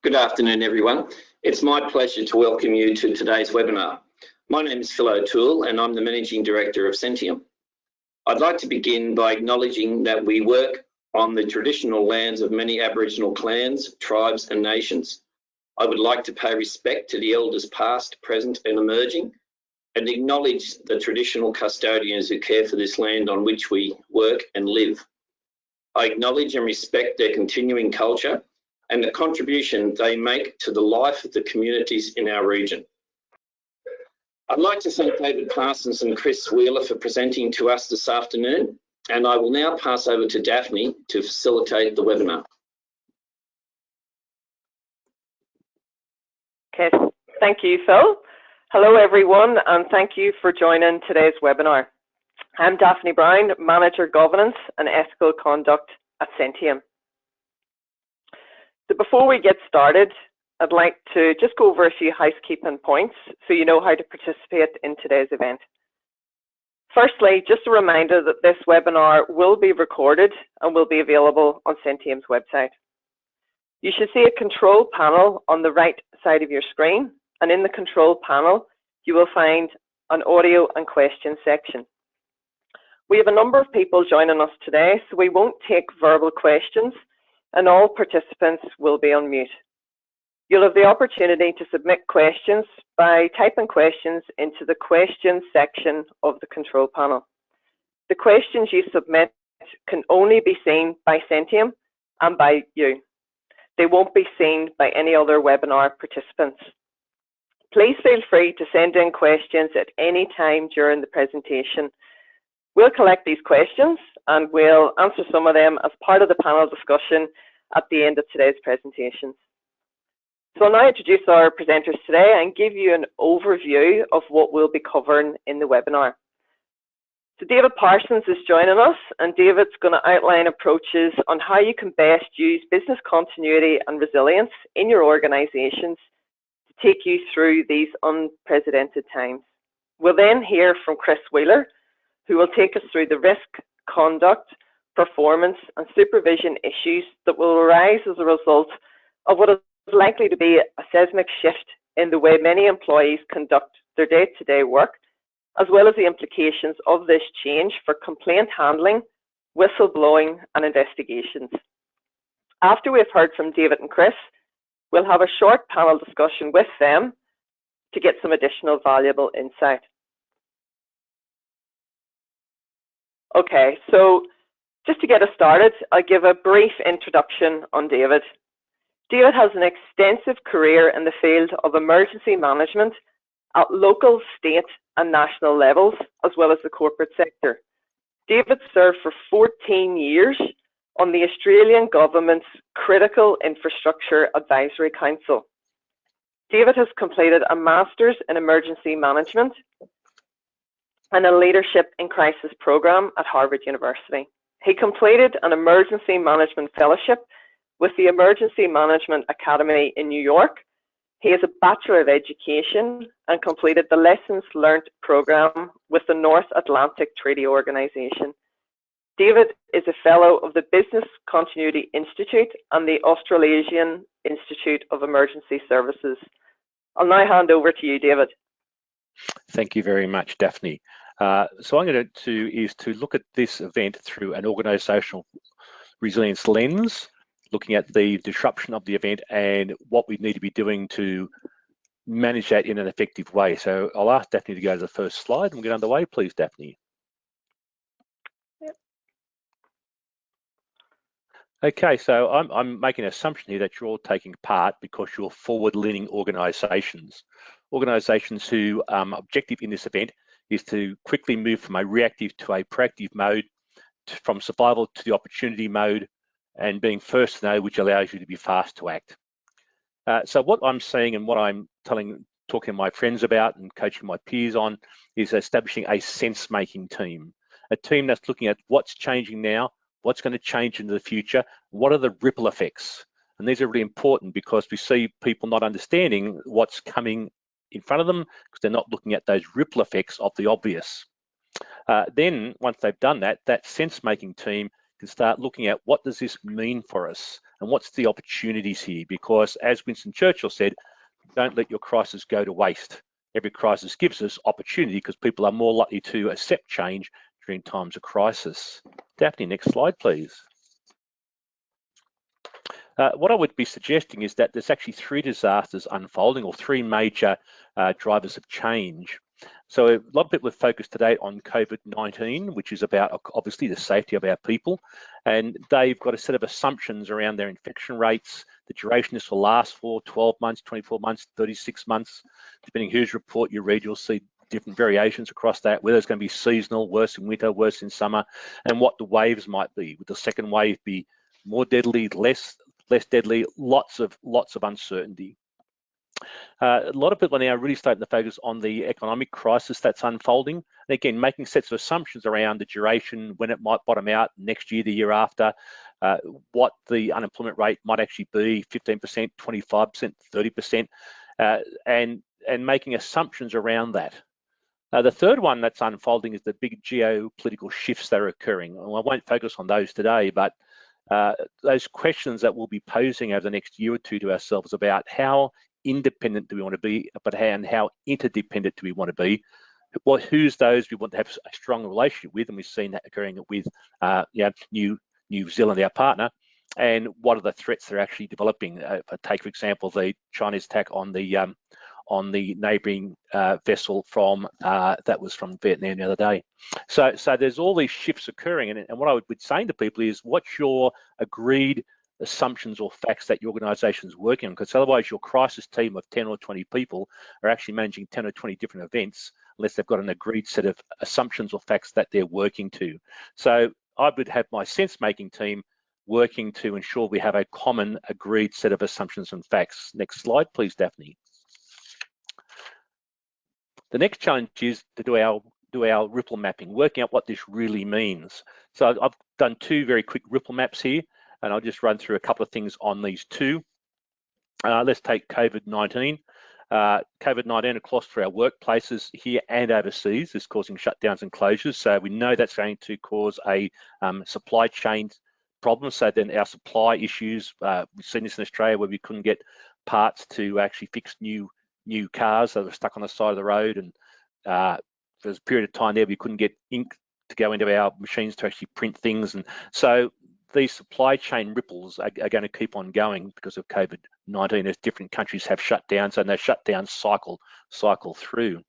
Good afternoon, everyone. It's my pleasure to welcome you to today's webinar. My name is Phil O'Toole and I'm the Managing Director of Centium. I'd like to begin by acknowledging that we work on the traditional lands of many Aboriginal clans, tribes and nations. I would like to pay respect to the elders past, present and emerging, and acknowledge the traditional custodians who care for this land on which we work and live. I acknowledge and respect their continuing culture and the contribution they make to the life of the communities in our region. I'd like to thank David Parsons and Chris Wheeler for presenting to us this afternoon, and I will now pass over to Daphne to facilitate the webinar. Okay, thank you, Phil. Hello, everyone, and thank you for joining today's webinar. I'm Daphne Brown, Manager Governance and Ethical Conduct at Centium. So before we get started, I'd like to just go over a few housekeeping points so you know how to participate in today's event. Firstly, just a reminder that this webinar will be recorded and will be available on Centium's website. You should see a control panel on the right side of your screen, and in the control panel, you will find an audio and question section. We have a number of people joining us today, so we won't take verbal questions, and all participants will be on mute. You'll have the opportunity to submit questions by typing questions into the questions section of the control panel. The questions you submit can only be seen by Centium and by you. They won't be seen by any other webinar participants. Please feel free to send in questions at any time during the presentation. We'll collect these questions and we'll answer some of them as part of the panel discussion at the end of today's presentations. So I'll now introduce our presenters today and give you an overview of what we'll be covering in the webinar. So David Parsons is joining us, and David's going to outline approaches on how you can best use business continuity and resilience in your organizations to take you through these unprecedented times. We'll then hear from Chris Wheeler, who will take us through the risk, conduct, performance and supervision issues that will arise as a result of what is likely to be a seismic shift in the way many employees conduct their day-to-day work, as well as the implications of this change for complaint handling, whistleblowing and investigations. After we've heard from David and Chris, we'll have a short panel discussion with them to get some additional valuable insight. Okay, so just to get us started, I'll give a brief introduction on David. David has an extensive career in the field of emergency management at local, state and national levels, as well as the corporate sector. David served for 14 years on the Australian Government's Critical Infrastructure Advisory Council. David has completed a Master's in Emergency Management and a Leadership in Crisis program at Harvard University. He completed an Emergency Management Fellowship with the Emergency Management Academy in New York. He has a Bachelor of Education and completed the Lessons Learned program with the North Atlantic Treaty Organization. David is a Fellow of the Business Continuity Institute and the Australasian Institute of Emergency Services. I'll now hand over to you, David. Thank you very much, Daphne. So I'm going to look at this event through an organisational resilience lens, looking at the disruption of the event and what we need to be doing to manage that in an effective way. So I'll ask Daphne to go to the first slide and we'll get underway, please, Daphne. Yep. Okay, so I'm making an assumption here that you're all taking part because you're forward-leaning organisations. Organisations whose objective in this event is to quickly move from a reactive to a proactive mode, from survival to the opportunity mode, and being first to know, which allows you to be fast to act. So what I'm seeing and what I'm talking to my friends about and coaching my peers on is establishing a sense-making team, a team that's looking at what's changing now, what's going to change into the future, what are the ripple effects. And these are really important because we see people not understanding what's coming in front of them because they're not looking at those ripple effects of the obvious. Then once they've done that, that sense-making team can start looking at what does this mean for us, and what's the opportunities here? Because as Winston Churchill said, don't let your crisis go to waste. Every crisis gives us opportunity because people are more likely to accept change during times of crisis. Daphne, next slide, please. What I would be suggesting is that there's actually 3 disasters unfolding, or 3 major drivers of change. So a lot of people have focused today on COVID-19, which is about obviously the safety of our people, and they've got a set of assumptions around their infection rates, the duration this will last for, 12 months, 24 months, 36 months, depending whose report you read, you'll see different variations across that, whether it's going to be seasonal, worse in winter, worse in summer, and what the waves might be. Would the second wave be more deadly, less deadly? Lots of uncertainty. A lot of people are now really starting to focus on the economic crisis that's unfolding. And again, making sets of assumptions around the duration, when it might bottom out next year, the year after, what the unemployment rate might actually be, 15%, 25%, 30%, and making assumptions around that. The third one that's unfolding is the big geopolitical shifts that are occurring. Well, I won't focus on those today, but those questions that we'll be posing over the next year or two to ourselves about how independent do we want to be, but how interdependent do we want to be? Well, who's those we want to have a strong relationship with, and we've seen that occurring with New Zealand, our partner, and what are the threats they're actually developing? If I take, for example, the Chinese attack on the neighbouring vessel from that was from Vietnam the other day. So there's all these shifts occurring, and what I would be saying to people is, what's your agreed assumptions or facts that your organisation is working on? Because otherwise your crisis team of 10 or 20 people are actually managing 10 or 20 different events unless they've got an agreed set of assumptions or facts that they're working to. So I would have my sense-making team working to ensure we have a common agreed set of assumptions and facts. Next slide, please, Daphne. The next challenge is to do our ripple mapping, working out what this really means. So I've done 2 very quick ripple maps here, and I'll just run through a couple of things on these 2. Let's take COVID-19. COVID-19 across for our workplaces here and overseas is causing shutdowns and closures. So we know that's going to cause a supply chain problem. So then our supply issues, we've seen this in Australia where we couldn't get parts to actually fix new cars that were stuck on the side of the road, and there's a period of time there we couldn't get ink to go into our machines to actually print things. And so these supply chain ripples are going to keep on going because of COVID-19 as different countries have shut down, and those shutdowns cycle through.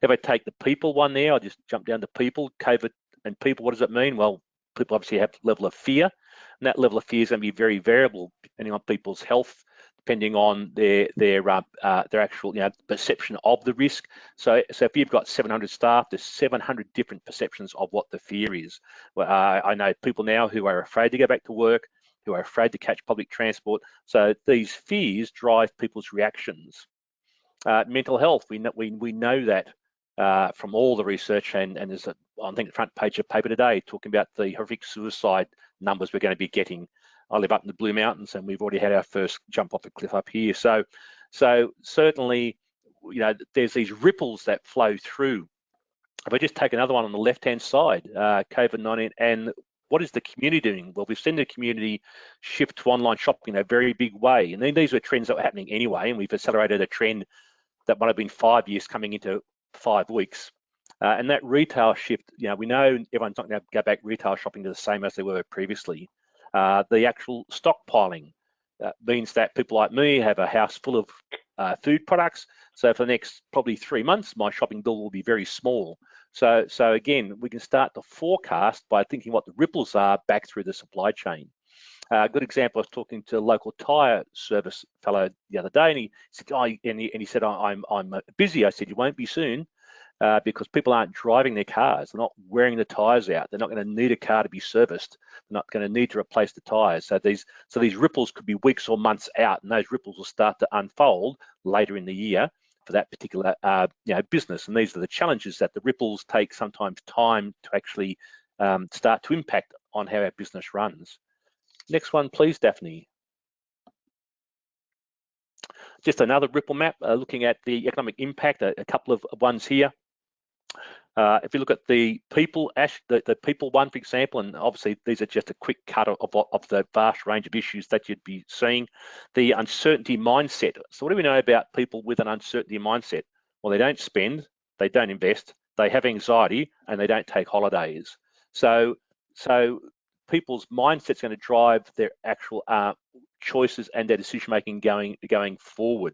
If I take the people one there, I'll just jump down to people. COVID and people, what does it mean? Well, people obviously have a level of fear, and that level of fear is going to be very variable depending on people's health, depending on their actual perception of the risk. So if you've got 700 staff, there's 700 different perceptions of what the fear is. Well, I know people now who are afraid to go back to work, who are afraid to catch public transport. So these fears drive people's reactions. Mental health, we know that from all the research, and there's I think the front page of paper today talking about the horrific suicide numbers we're going to be getting. I live up in the Blue Mountains, and we've already had our first jump off a cliff up here. So certainly, there's these ripples that flow through. If I just take another one on the left-hand side, COVID-19, and what is the community doing? Well, we've seen the community shift to online shopping in a very big way, and then these were trends that were happening anyway, and we've accelerated a trend that might have been 5 years coming into 5 weeks. And that retail shift, we know everyone's not going to go back retail shopping to the same as they were previously. The actual stockpiling means that people like me have a house full of food products. So for the next probably 3 months, my shopping bill will be very small. So again, we can start to forecast by thinking what the ripples are back through the supply chain. A good example, I was talking to a local tyre service fellow the other day, and he said, I'm busy. I said, you won't be soon. Because people aren't driving their cars, they're not wearing the tyres out, they're not going to need a car to be serviced, they're not going to need to replace the tyres. So these ripples could be weeks or months out, and those ripples will start to unfold later in the year for that particular business. And these are the challenges, that the ripples take sometimes time to actually start to impact on how our business runs. Next one, please, Daphne. Just another ripple map looking at the economic impact, a couple of ones here. If you look at the people, the people one, for example, and obviously these are just a quick cut of the vast range of issues that you'd be seeing. The uncertainty mindset. So what do we know about people with an uncertainty mindset? Well, they don't spend, they don't invest, they have anxiety, and they don't take holidays. So people's mindset's going to drive their actual choices and their decision making going forward.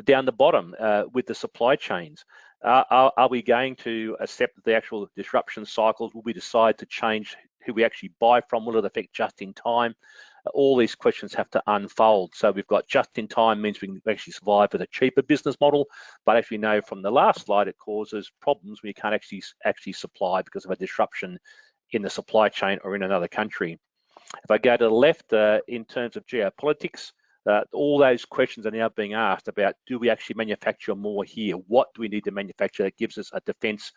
Down the bottom, with the supply chains, are we going to accept the actual disruption cycles? Will we decide to change who we actually buy from? Will it affect just in time? All these questions have to unfold. So we've got just in time means we can actually survive with a cheaper business model, but as we know from the last slide, it causes problems when you can't actually supply because of a disruption in the supply chain or in another country. If I go to the left, in terms of geopolitics, all those questions are now being asked about, do we actually manufacture more here? What do we need to manufacture that gives us a defense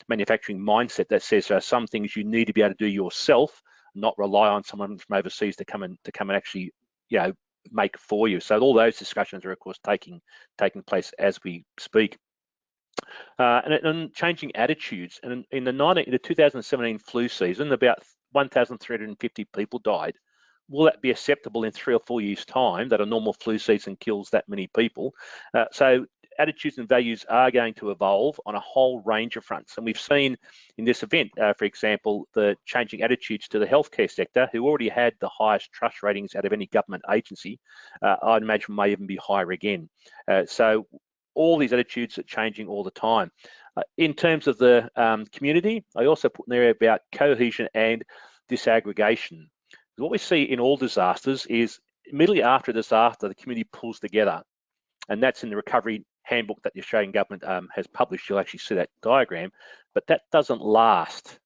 manufacturing mindset that says there are some things you need to be able to do yourself, not rely on someone from overseas to come and actually make for you. So all those discussions are of course taking place as we speak. And changing attitudes. And in the 2017 flu season, about 1,350 people died. Will that be acceptable in 3 or 4 years' time that a normal flu season kills that many people? So attitudes and values are going to evolve on a whole range of fronts. And we've seen in this event, for example, the changing attitudes to the healthcare sector, who already had the highest trust ratings out of any government agency, I'd imagine may even be higher again. So all these attitudes are changing all the time. In terms of the community, I also put in there about cohesion and disaggregation. What we see in all disasters is immediately after a disaster, the community pulls together. And that's in the recovery handbook that the Australian government has published. You'll actually see that diagram, but that doesn't last.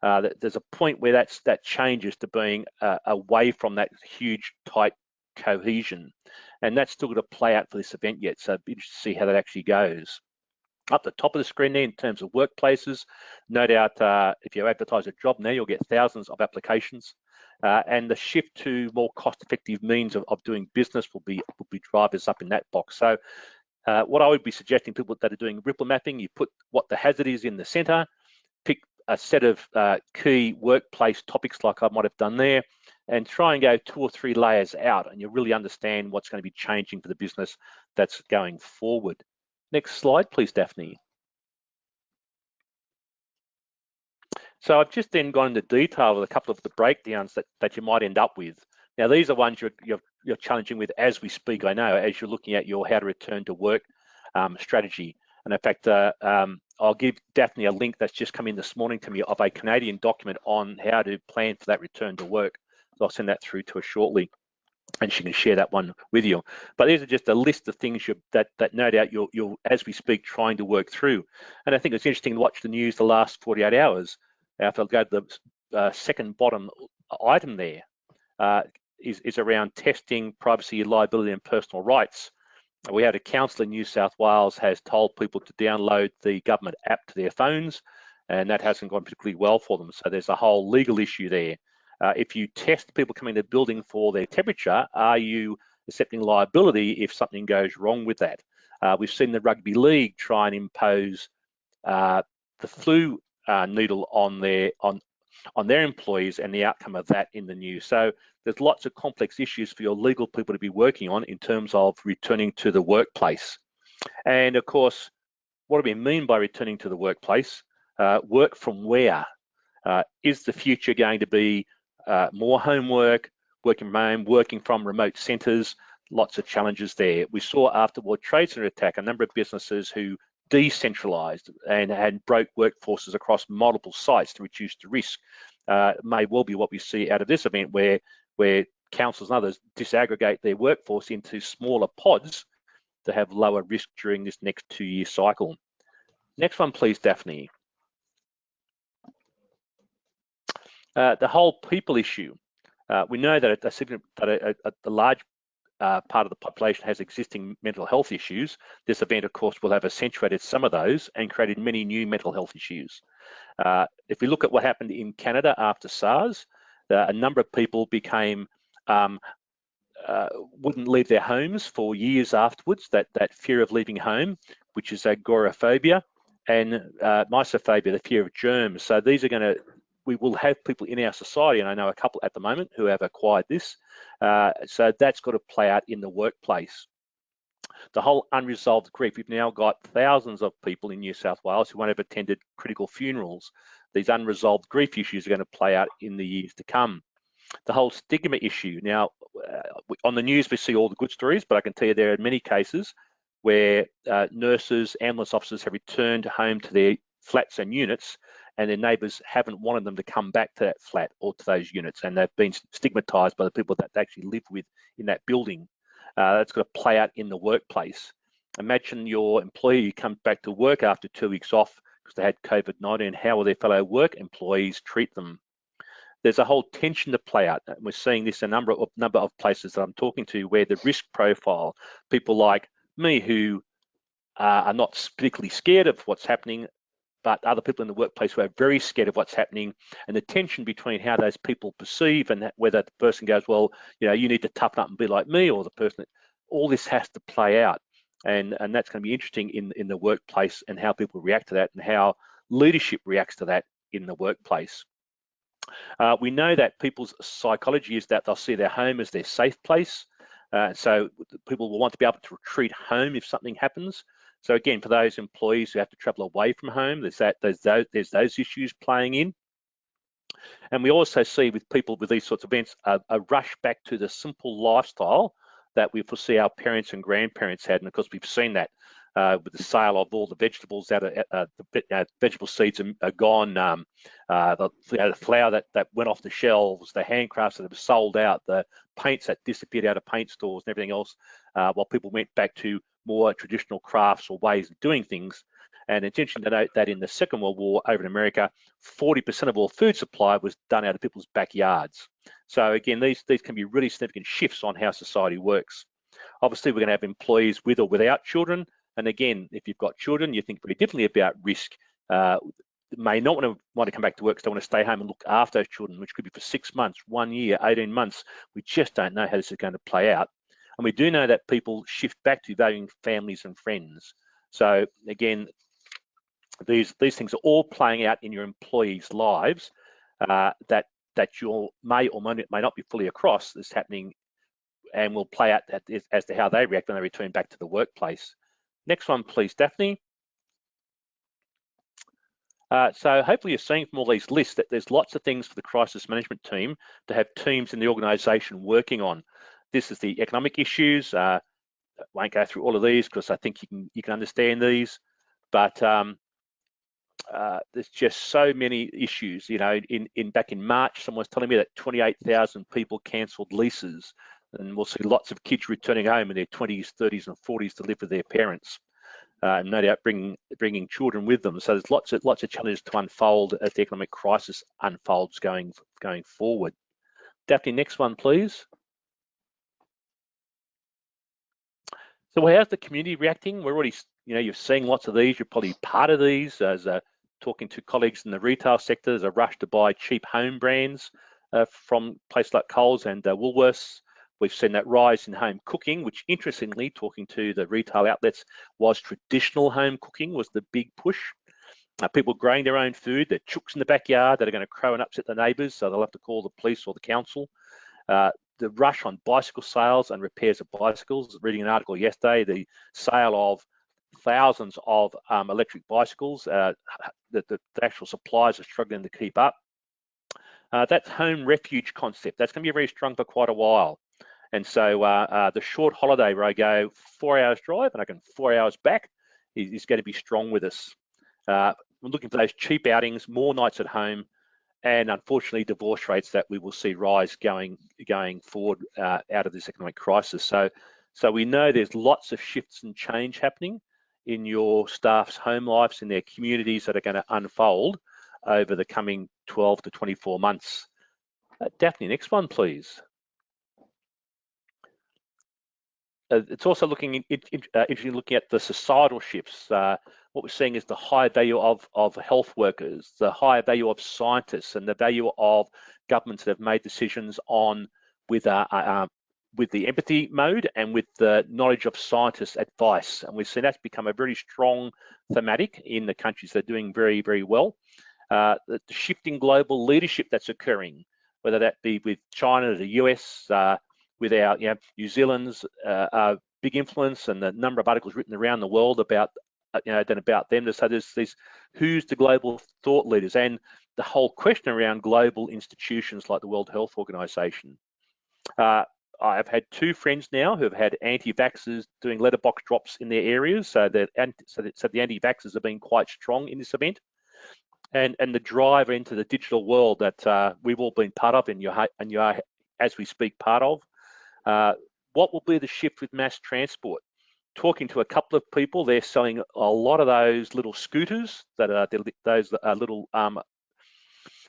There's a point where that changes to being away from that huge, tight cohesion. And that's still going to play out for this event yet. So it'd be interesting to see how that actually goes. Up the top of the screen there, in terms of workplaces, no doubt if you advertise a job now, you'll get thousands of applications. And the shift to more cost-effective means of doing business will be drivers up in that box. So what I would be suggesting people that are doing ripple mapping, you put what the hazard is in the center, pick a set of key workplace topics like I might have done there, and try and go 2 or 3 layers out, and you really understand what's going to be changing for the business that's going forward. Next slide, please, Daphne. So I've just then gone into detail with a couple of the breakdowns that you might end up with. Now, these are ones you're challenging with as we speak, I know, as you're looking at your how to return to work strategy. And in fact, I'll give Daphne a link that's just come in this morning to me of a Canadian document on how to plan for that return to work. So I'll send that through to her shortly, and she can share that one with you. But these are just a list of things that no doubt you're, as we speak, trying to work through. And I think it's interesting to watch the news the last 48 hours. If I'll go to the second bottom item there, is around testing, privacy, liability, and personal rights. We had a council in New South Wales has told people to download the government app to their phones, and that hasn't gone particularly well for them. So there's a whole legal issue there. If you test people coming to the building for their temperature, are you accepting liability if something goes wrong with that? We've seen the rugby league try and impose the flu needle on their employees, and the outcome of that in the news. So there's lots of complex issues for your legal people to be working on in terms of returning to the workplace. And of course, what do we mean by returning to the workplace? Work from where? Is the future going to be more homework, working from home, working from remote centres? Lots of challenges there. We saw after World Trade Center attack a number of businesses who decentralized and had broke workforces across multiple sites to reduce the risk. May well be what we see out of this event, where councils and others disaggregate their workforce into smaller pods to have lower risk during this next 2-year cycle. Next one, please, Daphne. The whole people issue. We know that a large part of the population has existing mental health issues. This event, of course, will have accentuated some of those and created many new mental health issues. If we look at what happened in Canada after SARS, a number of people became wouldn't leave their homes for years afterwards. That fear of leaving home, which is agoraphobia, and mysophobia, the fear of germs. So these are we will have people in our society, and I know a couple at the moment who have acquired this. So that's got to play out in the workplace. The whole unresolved grief. We've now got thousands of people in New South Wales who won't have attended critical funerals. These unresolved grief issues are going to play out in the years to come. The whole stigma issue. Now, on the news, we see all the good stories, but I can tell you there are many cases where nurses, ambulance officers have returned home to their flats and units, and their neighbours haven't wanted them to come back to that flat or to those units, and they've been stigmatised by the people that they actually live with in that building. That's got to play out in the workplace. Imagine your employee comes back to work after 2 weeks off because they had COVID-19. How will their fellow work employees treat them? There's a whole tension to play out. We're seeing this in a number of places that I'm talking to where the risk profile, people like me who are not particularly scared of what's happening, but other people in the workplace who are very scared of what's happening, and the tension between how those people perceive and whether the person goes, well, you need to toughen up and be like me, or the person, all this has to play out. And that's going to be interesting in the workplace, and how people react to that, and how leadership reacts to that in the workplace. We know that people's psychology is that they'll see their home as their safe place. So people will want to be able to retreat home if something happens. So again, for those employees who have to travel away from home, there's those issues playing in. And we also see with people with these sorts of events a rush back to the simple lifestyle that we foresee our parents and grandparents had. And of course, we've seen that with the sale of all the vegetables out of the vegetable seeds are gone, the flour that went off the shelves, the handcrafts that have sold out, the paints that disappeared out of paint stores and everything else, while people went back to more traditional crafts or ways of doing things. And it's interesting to note that in the Second World War over in America, 40% of all food supply was done out of people's backyards. So again, these can be really significant shifts on how society works. Obviously, we're going to have employees with or without children. And again, if you've got children, you think very differently about risk. May not want to come back to work because they want to stay home and look after those children, which could be for 6 months, 1 year, 18 months. We just don't know how this is going to play out. And we do know that people shift back to valuing families and friends. So again, these things are all playing out in your employees' lives that you may or may not be fully across is happening, and will play out as to how they react when they return back to the workplace. Next one, please, Daphne. So hopefully you're seeing from all these lists that there's lots of things for the crisis management team to have teams in the organisation working on. This is the economic issues. I won't go through all of these because I think you can understand these, but there's just so many issues. Back in March, someone was telling me that 28,000 people cancelled leases, and we'll see lots of kids returning home in their 20s, 30s, and 40s to live with their parents. No doubt bringing children with them. So there's lots of challenges to unfold as the economic crisis unfolds going forward. Daphne, next one, please. So how's the community reacting? We're already, you're seeing lots of these. You're probably part of these. As talking to colleagues in the retail sector, there's a rush to buy cheap home brands from places like Coles and Woolworths. We've seen that rise in home cooking, which interestingly, talking to the retail outlets, was traditional home cooking was the big push. People growing their own food, the chooks in the backyard that are going to crow and upset the neighbours, so they'll have to call the police or the council. The rush on bicycle sales and repairs of bicycles. Reading an article yesterday, the sale of thousands of electric bicycles, the actual suppliers are struggling to keep up. That home refuge concept, that's going to be very strong for quite a while. And so the short holiday where I go 4 hours drive and I can 4 hours back is going to be strong with us. We're looking for those cheap outings, more nights at home, and unfortunately divorce rates that we will see rise going forward out of this economic crisis. So we know there's lots of shifts and change happening in your staff's home lives, in their communities, that are going to unfold over the coming 12 to 24 months. Daphne, next one, please. It's also interesting looking at the societal shifts. What we're seeing is the high value of health workers, the high value of scientists, and the value of governments that have made decisions on with with the empathy mode and with the knowledge of scientists' advice. And we've seen that's become a very strong thematic in the countries that are doing very, very well. The shifting global leadership that's occurring, whether that be with China, the US, with our New Zealand's big influence, and the number of articles written around the world about about them. So there's these, who's the global thought leaders, and the whole question around global institutions like the World Health Organization. I've had 2 friends now who have had anti-vaxxers doing letterbox drops in their areas, so the anti-vaxxers have been quite strong in this event, and the drive into the digital world that we've all been part of, and you are, as we speak, part of. What will be the shift with mass transport? Talking to a couple of people, they're selling a lot of those little scooters that are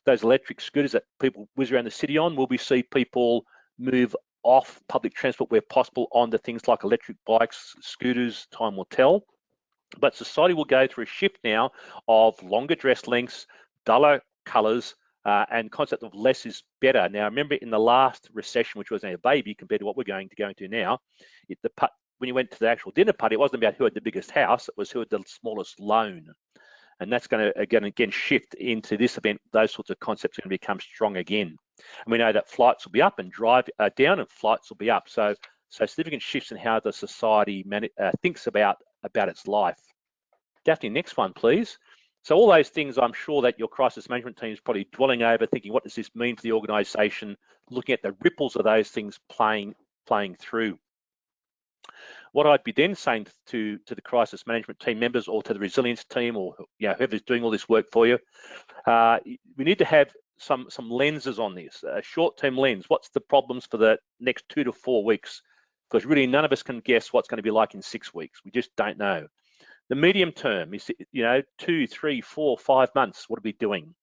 those electric scooters that people whiz around the city on. Will we see people move off public transport where possible onto things like electric bikes, scooters? Time will tell. But society will go through a shift now of longer dress lengths, duller colours, and concept of less is better. Now, remember in the last recession, which was a baby compared to what we're going to go into now, when you went to the actual dinner party, it wasn't about who had the biggest house, it was who had the smallest loan. And that's going to again shift into this event. Those sorts of concepts are going to become strong again. And we know that flights will be up and drive down, and flights will be up. So significant shifts in how the society thinks about its life. Daphne, next one, please. So all those things, I'm sure that your crisis management team is probably dwelling over, thinking, what does this mean for the organisation? Looking at the ripples of those things playing through. What I'd be then saying to the crisis management team members, or to the resilience team, or whoever's doing all this work for you, we need to have some lenses on this. A short-term lens. What's the problems for the next 2 to 4 weeks? Because really none of us can guess what's going to be like in 6 weeks. We just don't know. The medium term is 2, 3, 4, 5 months. What are we doing?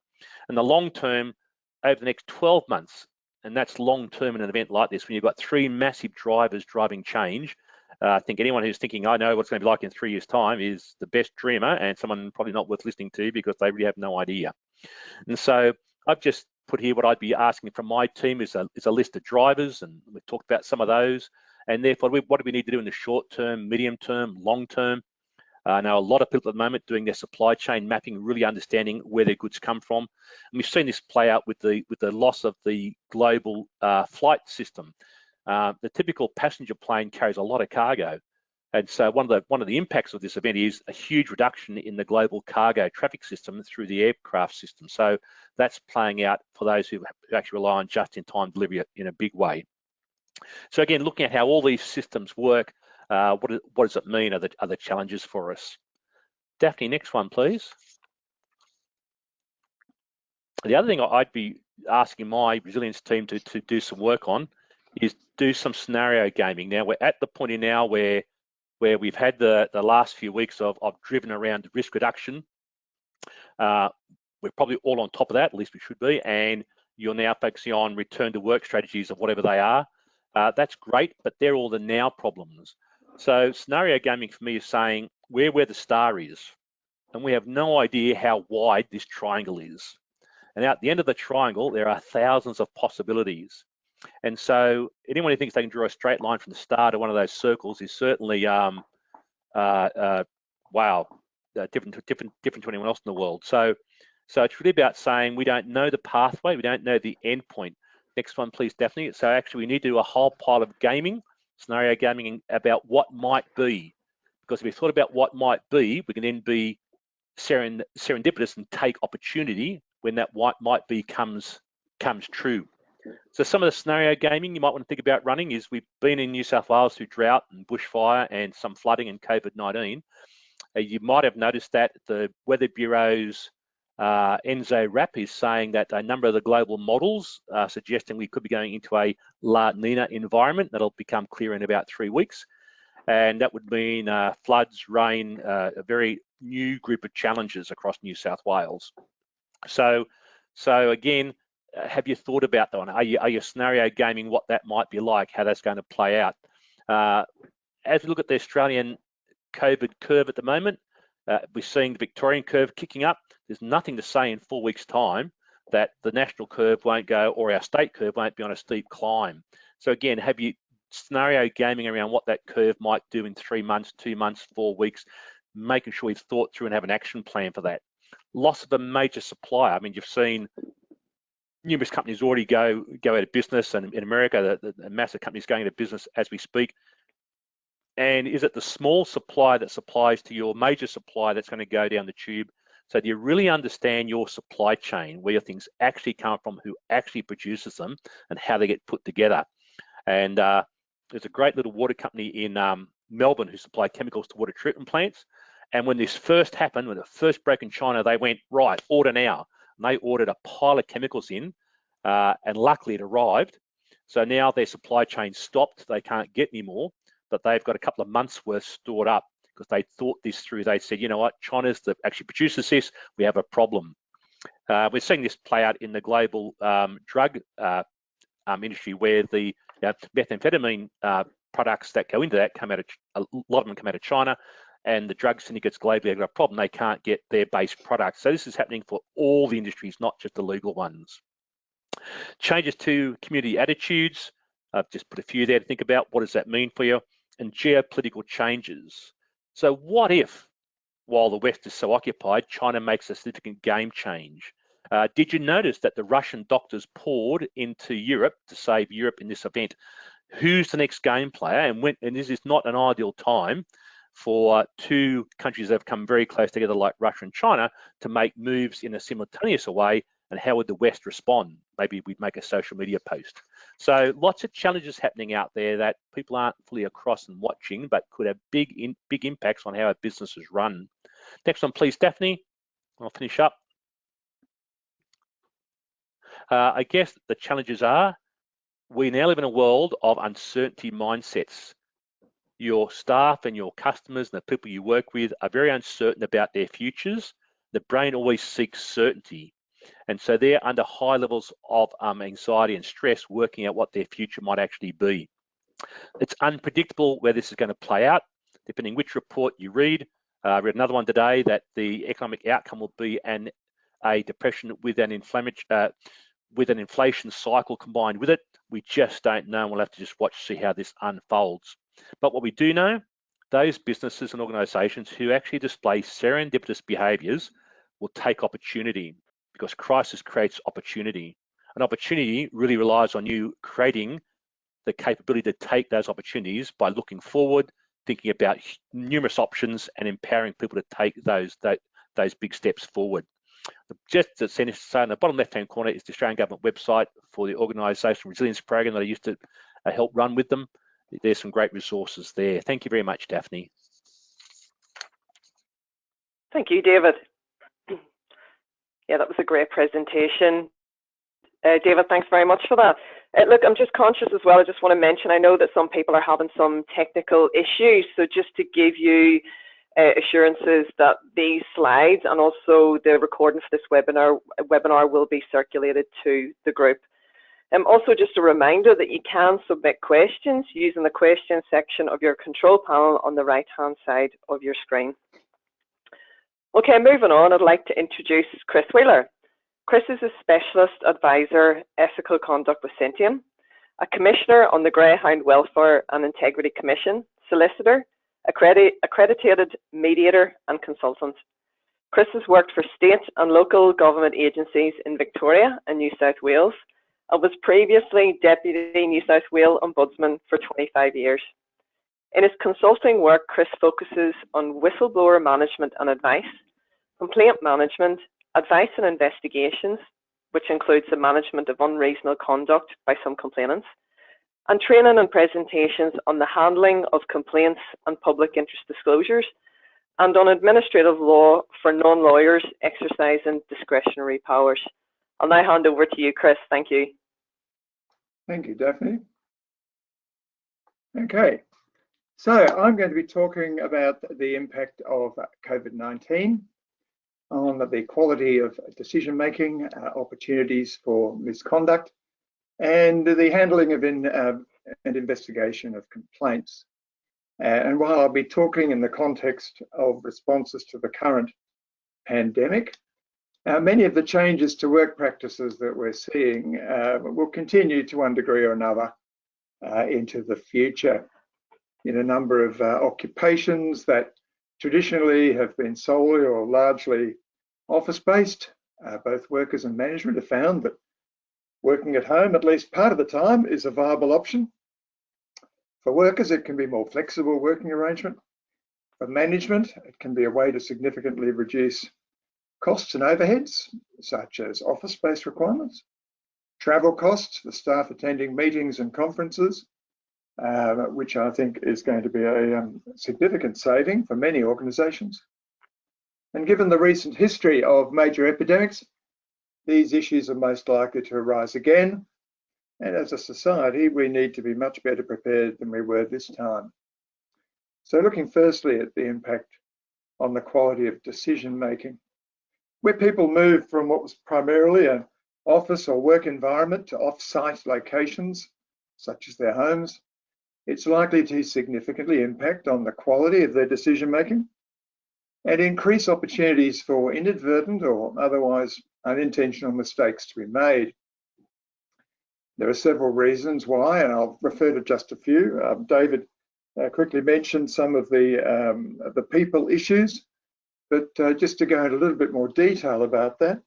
And the long term, over the next 12 months, and that's long term in an event like this, when you've got 3 massive drivers driving change. I think anyone who's thinking, I know what's going to be like in 3 years' time, is the best dreamer, and someone probably not worth listening to, because they really have no idea. And so I've just put here what I'd be asking from my team is a list of drivers, and we've talked about some of those. And therefore, what do we need to do in the short term, medium term, long term? Now, a lot of people at the moment doing their supply chain mapping, really understanding where their goods come from. And we've seen this play out with the loss of the global flight system. The typical passenger plane carries a lot of cargo, and so one of the impacts of this event is a huge reduction in the global cargo traffic system through the aircraft system. So that's playing out for those who actually rely on just-in-time delivery in a big way. So again, looking at how all these systems work, what does it mean? Are the challenges for us? Daphne, next one, please. The other thing I'd be asking my resilience team to do some work on is do some scenario gaming. Now, we're at the point in now where we've had the last few weeks of driven around risk reduction. We're probably all on top of that, at least we should be, and you're now focusing on return to work strategies of whatever they are. That's great, but they're all the now problems. So scenario gaming for me is saying we're where the star is, and we have no idea how wide this triangle is. And at the end of the triangle, there are thousands of possibilities. And so anyone who thinks they can draw a straight line from the star to one of those circles is certainly different to anyone else in the world. So it's really about saying we don't know the pathway, we don't know the end point. Next one, please, Daphne. So actually we need to do a whole pile of gaming, scenario gaming about what might be. Because if we thought about what might be, we can then be serendipitous and take opportunity when that what might be comes true. So some of the scenario gaming you might want to think about running is, we've been in New South Wales through drought and bushfire and some flooding and COVID-19. You might have noticed that the Weather Bureau's Enzo Rap is saying that a number of the global models are suggesting we could be going into a La Nina environment that'll become clear in about 3 weeks. And that would mean floods, rain, a very new group of challenges across New South Wales. So again, have you thought about that one? Are you scenario gaming what that might be like, how that's going to play out? As we look at the Australian COVID curve at the moment, we're seeing the Victorian curve kicking up. There's nothing to say in 4 weeks' time that the national curve won't go, or our state curve won't be on a steep climb. So again, have you scenario gaming around what that curve might do in 3 months, 2 months, 4 weeks, making sure we've thought through and have an action plan for that. Loss of a major supplier. I mean, you've seen numerous companies already go out of business, and in America, the massive companies going out of business as we speak. And is it the small supplier that supplies to your major supplier that's going to go down the tube? So do you really understand your supply chain, where your things actually come from, who actually produces them, and how they get put together? And there's a great little water company in Melbourne who supply chemicals to water treatment plants. And when this first happened, when it first broke in China, they went, right, order now. And they ordered a pile of chemicals in, and luckily it arrived. So now their supply chain stopped. They can't get any more, but they've got a couple of months worth stored up because they thought this through. They said, you know what, China's that actually produces this. We have a problem. We're seeing this play out in the global drug industry, where the methamphetamine products that go into that come out of, a lot of them come out of China, and the drug syndicates globally have got a problem. They can't get their base products. So this is happening for all the industries, not just the legal ones. Changes to community attitudes. I've just put a few there to think about. What does that mean for you? And geopolitical changes. So what if, while the West is so occupied, China makes a significant game change? Did you notice that the Russian doctors poured into Europe to save Europe in this event? Who's the next game player? And this is not an ideal time for two countries that have come very close together like Russia and China to make moves in a simultaneous way. And how would the West respond? Maybe we'd make a social media post. So lots of challenges happening out there that people aren't fully across and watching, but could have big impacts on how our businesses run. Next one, please, Daphne. I'll finish up. I guess the challenges are, we now live in a world of uncertainty mindsets. Your staff and your customers and the people you work with are very uncertain about their futures. The brain always seeks certainty. And so they're under high levels of anxiety and stress, working out what their future might actually be. It's unpredictable where this is going to play out, depending which report you read. I read another one today that the economic outcome will be a depression with an inflation cycle combined with it. We just don't know. We'll have to just watch to see how this unfolds. But what we do know, those businesses and organisations who actually display serendipitous behaviours will take opportunity, because crisis creates opportunity. And opportunity really relies on you creating the capability to take those opportunities by looking forward, thinking about numerous options, and empowering people to take those big steps forward. Just to say, in the bottom left-hand corner is the Australian Government website for the Organisational Resilience Program that I used to help run with them. There's some great resources there. Thank you very much, Daphne. Thank you, David. Yeah, that was a great presentation. David, thanks very much for that. Look, I'm just conscious as well, I just want to mention, I know that some people are having some technical issues, so just to give you assurances that these slides and also the recording for this webinar will be circulated to the group. Also just a reminder that you can submit questions using the question section of your control panel on the right-hand side of your screen. Okay, moving on, I'd like to introduce Chris Wheeler. Chris is a Specialist Advisor, Ethical Conduct with Centium, a Commissioner on the Greyhound Welfare and Integrity Commission, solicitor, accredited mediator and consultant. Chris has worked for state and local government agencies in Victoria and New South Wales, and was previously Deputy New South Wales Ombudsman for 25 years. In his consulting work, Chris focuses on whistleblower management and advice, complaint management, advice and investigations, which includes the management of unreasonable conduct by some complainants, and training and presentations on the handling of complaints and public interest disclosures, and on administrative law for non-lawyers exercising discretionary powers. I'll now hand over to you, Chris. Thank you. Thank you, Daphne. Okay, so I'm going to be talking about the impact of COVID-19 on the quality of decision-making, opportunities for misconduct, and the handling of and investigation of complaints. And while I'll be talking in the context of responses to the current pandemic, many of the changes to work practices that we're seeing will continue to one degree or another into the future in a number of occupations that traditionally have been solely or largely office-based. Both workers and management have found that working at home at least part of the time is a viable option. For workers, it can be a more flexible working arrangement. For management, it can be a way to significantly reduce costs and overheads, such as office space requirements, travel costs for staff attending meetings and conferences, which I think is going to be a significant saving for many organisations. And given the recent history of major epidemics, these issues are most likely to arise again. And as a society, we need to be much better prepared than we were this time. So looking firstly at the impact on the quality of decision making, where people move from what was primarily an office or work environment to off-site locations, such as their homes, it's likely to significantly impact on the quality of their decision making and increase opportunities for inadvertent or otherwise unintentional mistakes to be made. There are several reasons why, and I'll refer to just a few. David quickly mentioned some of the people issues, but just to go into a little bit more detail about that,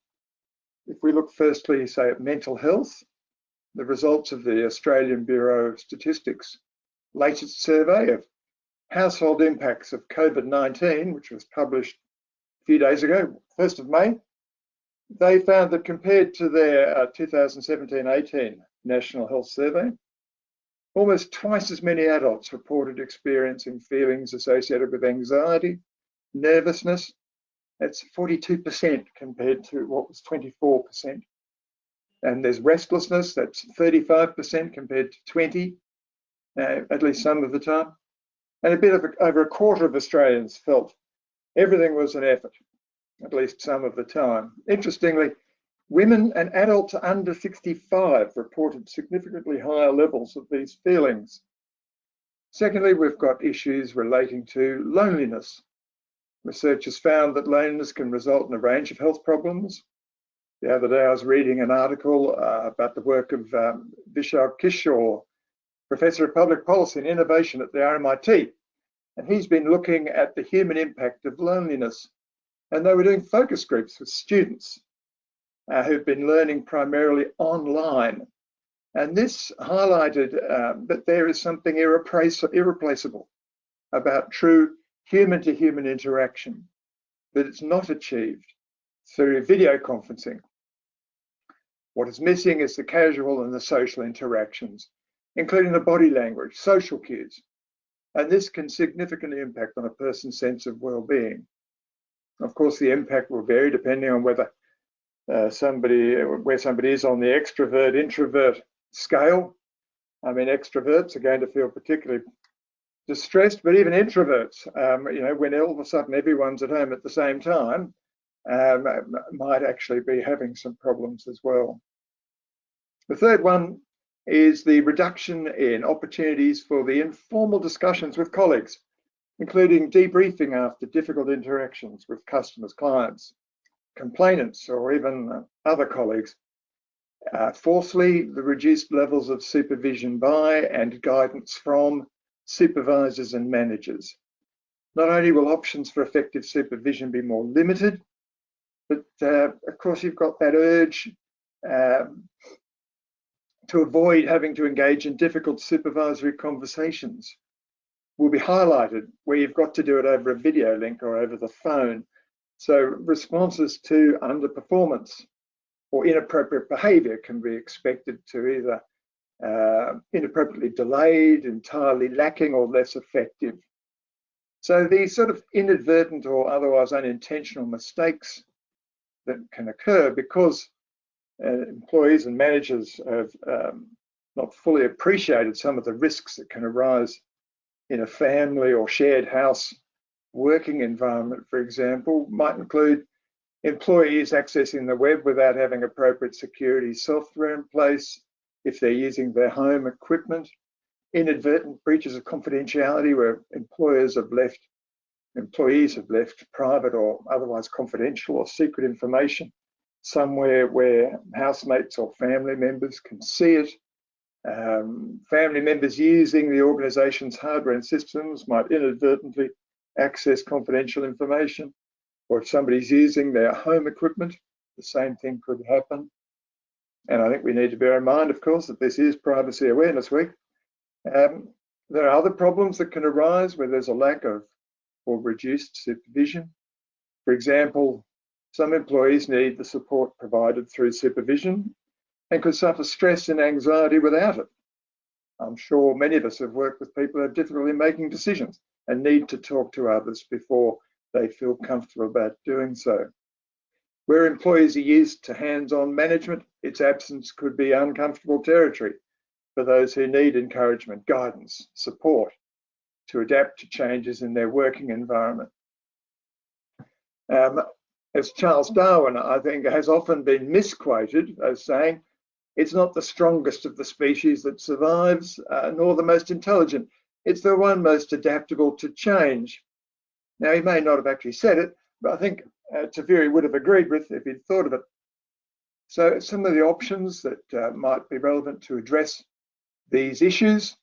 if we look firstly, say, at mental health, the results of the Australian Bureau of Statistics latest survey of household impacts of COVID-19, which was published a few days ago, 1st of May, they found that compared to their 2017-18 National Health Survey, almost twice as many adults reported experiencing feelings associated with anxiety, nervousness. That's 42% compared to what was 24%. And there's restlessness, that's 35% compared to 20%, at least some of the time. And over a quarter of Australians felt everything was an effort, at least some of the time. Interestingly, women and adults under 65 reported significantly higher levels of these feelings. Secondly, we've got issues relating to loneliness. Research has found that loneliness can result in a range of health problems. The other day I was reading an article about the work of Vishal Kishore, Professor of Public Policy and Innovation at the RMIT, and he's been looking at the human impact of loneliness. And they were doing focus groups with students who've been learning primarily online. And this highlighted that there is something irreplaceable about true human-to-human interaction, that it's not achieved through video conferencing. What is missing is the casual and the social interactions, including the body language, social cues. And this can significantly impact on a person's sense of well-being. Of course, the impact will vary depending on whether where somebody is on the extrovert-introvert scale. I mean, extroverts are going to feel particularly distressed, but even introverts, when all of a sudden everyone's at home at the same time, might actually be having some problems as well. The third one is the reduction in opportunities for the informal discussions with colleagues, including debriefing after difficult interactions with customers, clients, complainants, or even other colleagues. Fourthly, the reduced levels of supervision by and guidance from supervisors and managers. Not only will options for effective supervision be more limited, but of course you've got that urge to avoid having to engage in difficult supervisory conversations will be highlighted, where you've got to do it over a video link or over the phone. So responses to underperformance or inappropriate behaviour can be expected to either inappropriately delayed, entirely lacking, or less effective. So these sort of inadvertent or otherwise unintentional mistakes that can occur because employees and managers have not fully appreciated some of the risks that can arise in a family or shared house working environment, for example, might include employees accessing the web without having appropriate security software in place, if they're using their home equipment, inadvertent breaches of confidentiality where employees have left private or otherwise confidential or secret information somewhere where housemates or family members can see it, Family members using the organisation's hardware and systems might inadvertently access confidential information, or if somebody's using their home equipment, the same thing could happen. And I think we need to bear in mind, of course, that this is Privacy Awareness Week. There are other problems that can arise where there's a lack of or reduced supervision. For example, some employees need the support provided through supervision and could suffer stress and anxiety without it. I'm sure many of us have worked with people who have difficulty making decisions and need to talk to others before they feel comfortable about doing so. Where employees are used to hands-on management, its absence could be uncomfortable territory for those who need encouragement, guidance, support to adapt to changes in their working environment. As Charles Darwin, I think, has often been misquoted as saying, it's not the strongest of the species that survives, nor the most intelligent. It's the one most adaptable to change. Now, he may not have actually said it, but I think Taviri would have agreed with if he'd thought of it. So some of the options that might be relevant to address these issues,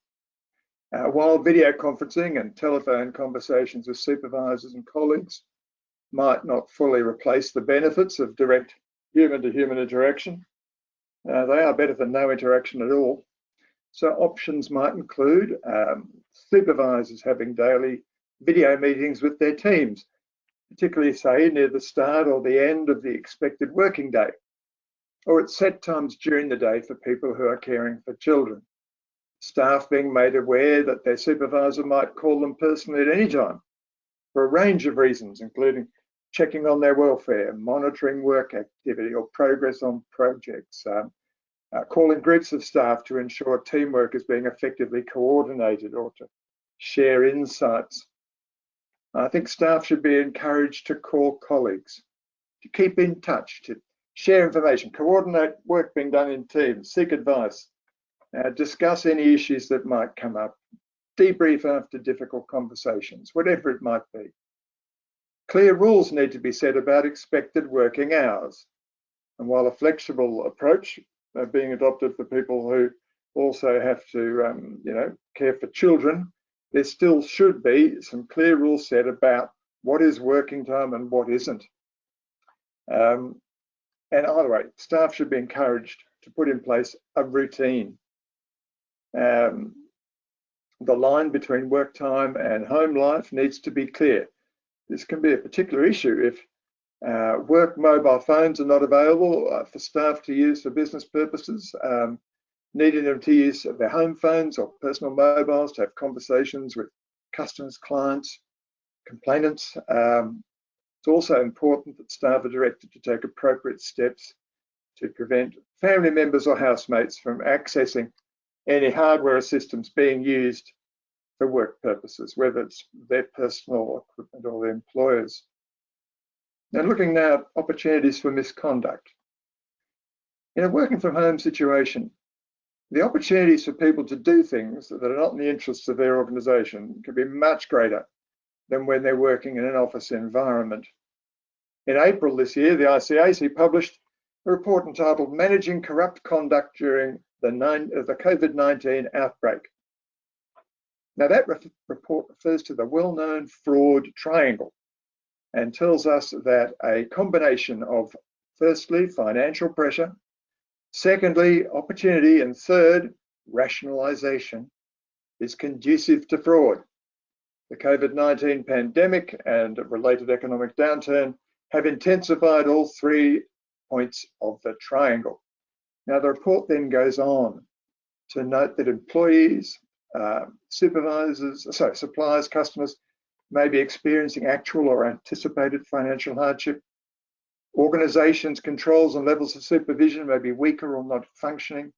while video conferencing and telephone conversations with supervisors and colleagues might not fully replace the benefits of direct human-to-human interaction, they are better than no interaction at all. So options might include supervisors having daily video meetings with their teams, particularly say near the start or the end of the expected working day, or at set times during the day for people who are caring for children. Staff being made aware that their supervisor might call them personally at any time for a range of reasons, including checking on their welfare, monitoring work activity or progress on projects, calling groups of staff to ensure teamwork is being effectively coordinated or to share insights. I think staff should be encouraged to call colleagues, to keep in touch, to share information, coordinate work being done in teams, seek advice, discuss any issues that might come up, debrief after difficult conversations, whatever it might be. Clear rules need to be set about expected working hours. And while a flexible approach being adopted for people who also have to, care for children, there still should be some clear rules set about what is working time and what isn't. And either way, staff should be encouraged to put in place a routine. The line between work time and home life needs to be clear. This can be a particular issue if work mobile phones are not available for staff to use for business purposes, needing them to use their home phones or personal mobiles to have conversations with customers, clients, complainants. It's also important that staff are directed to take appropriate steps to prevent family members or housemates from accessing any hardware or systems being used for work purposes, whether it's their personal equipment or their employers. Now, looking now at opportunities for misconduct. In a working from home situation, the opportunities for people to do things that are not in the interests of their organisation can be much greater than when they're working in an office environment. In April this year, the ICAC published a report entitled Managing Corrupt Conduct During the COVID-19 Outbreak. Now, that report refers to the well-known fraud triangle and tells us that a combination of, firstly, financial pressure, secondly, opportunity, and third, rationalisation is conducive to fraud. The COVID-19 pandemic and related economic downturn have intensified all 3 points of the triangle. Now, the report then goes on to note that employees, suppliers, customers may be experiencing actual or anticipated financial hardship. Organisations' controls and levels of supervision may be weaker or not functioning,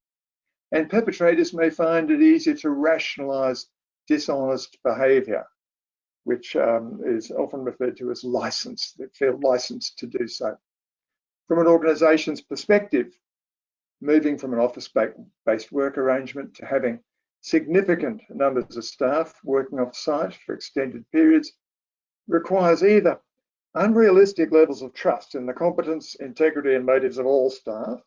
and perpetrators may find it easier to rationalise dishonest behaviour, which is often referred to as licence. They feel licensed to do so. From an organisation's perspective, moving from an office-based work arrangement to having significant numbers of staff working off-site for extended periods requires either unrealistic levels of trust in the competence, integrity and motives of all staff,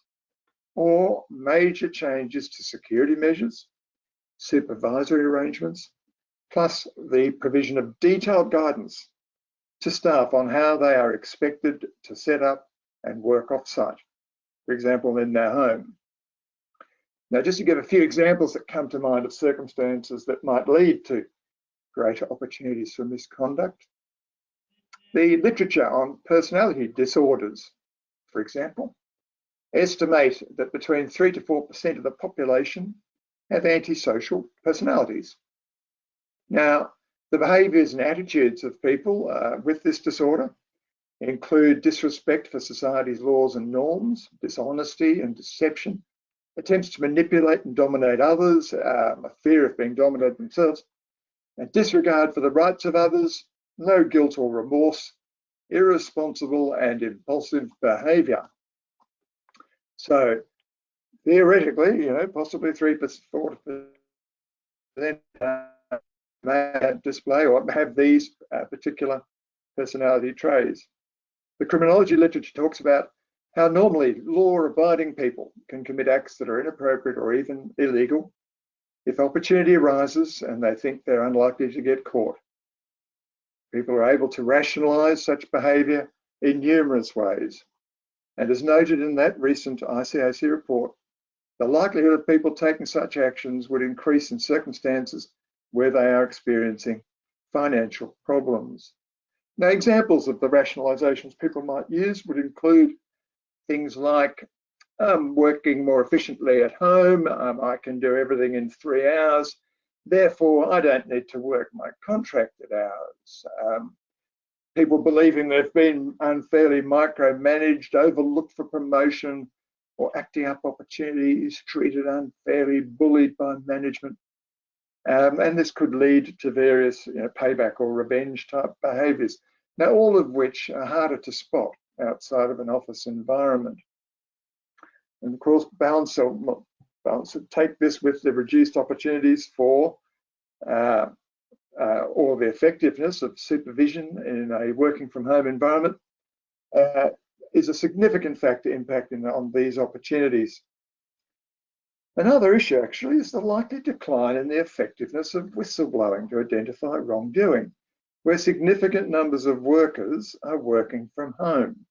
or major changes to security measures, supervisory arrangements, plus the provision of detailed guidance to staff on how they are expected to set up and work off-site, for example, in their home. Now, just to give a few examples that come to mind of circumstances that might lead to greater opportunities for misconduct. The literature on personality disorders, for example, estimate that between 3 to 4% of the population have antisocial personalities. Now, the behaviours and attitudes of people with this disorder include disrespect for society's laws and norms, dishonesty and deception, attempts to manipulate and dominate others, a fear of being dominated themselves, a disregard for the rights of others, no guilt or remorse, irresponsible and impulsive behaviour. So theoretically, possibly 3-4% may display or have these particular personality traits. The criminology literature talks about how normally law-abiding people can commit acts that are inappropriate or even illegal if opportunity arises and they think they're unlikely to get caught. People are able to rationalise such behaviour in numerous ways. And as noted in that recent ICAC report, the likelihood of people taking such actions would increase in circumstances where they are experiencing financial problems. Now, examples of the rationalisations people might use would include things like working more efficiently at home. I can do everything in 3 hours. Therefore, I don't need to work my contracted hours. People believing they've been unfairly micromanaged, overlooked for promotion, or acting up opportunities, treated unfairly, bullied by management. And this could lead to various payback or revenge type behaviours. Now, all of which are harder to spot outside of an office environment. And of course, balance take this with the reduced opportunities for or the effectiveness of supervision in a working from home environment is a significant factor impacting on these opportunities. Another issue actually is the likely decline in the effectiveness of whistleblowing to identify wrongdoing, where significant numbers of workers are working from home.